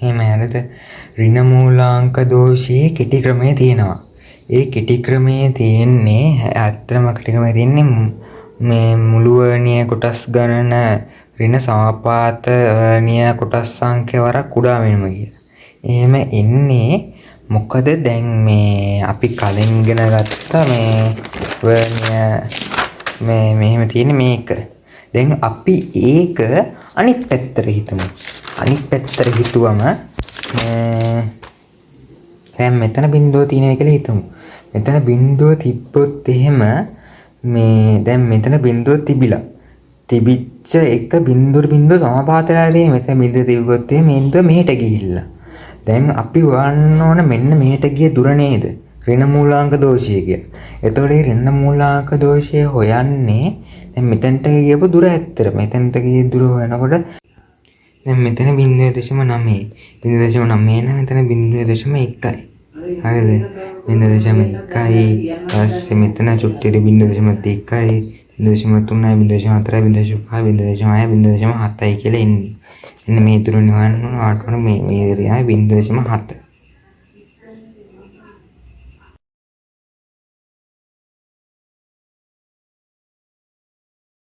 එහෙම හරිද? ඍණ මූලාංක දෝෂයේ කෙටි ක්‍රමය තියෙනවා. ඒ කෙටි ක්‍රමයේ තියෙන්නේ ඇත්තම කෙටි ක්‍රමයේ තියෙන්නේ මේ මුළුවර්ණීය කොටස් ගණන ඍණ සමාපාතනීය කොටස් සංඛ්‍ය වරක් කුඩා වෙනම කියලා. එහෙම එන්නේ මොකද දැන් මේ අපි කලින් ඉගෙන ගත්ත මේ වර්ණීය මේ මෙහෙම තියෙන මේක. දැන් අපි ඒක අනිත් පැත්තට හිතමු. අනිත් පැත්තට හිතුවම දැන් මෙතන බිඳුව තියෙනවා කියලා හිතමු. මෙතන බිඳුව තිබ්බොත් එහෙම මේ දැන් මෙතන බිඳුව තිබිලා. තිබිච්ච එක බිඳුව සමාපාත වෙලා තියෙන මෙතන බිඳුව තිබ්බොත් එහෙම මේ බිඳුව මෙහෙට ගිහිල්ලා. දැන් අපි හොයන්න ඕන මෙන්න මෙහෙට ගිය දුර නේද? ඍණ මූලාංක දෝෂය කියලා. එතකොට මේ ඍණ මූලාංක දෝෂය හොයන්නේ දැන් මෙතනට ගියපු දුර ඇත්තට. මෙතනට ගිය දුර හොයනකොට දැන් මෙතන 0.9. 0.9 නම් මෙතන 0.1යි. හරිද? 0.1යි. ඊපස්සේ මෙතන චුට්ටියට 0.2යි. 0.3යි 0.4යි 0.5යි 0.6යි 0.7යි කියලා එන්නේ. එන්න මේ දුරනේ හොයන්න ඕන ආටවන මේ තමයි 0.7.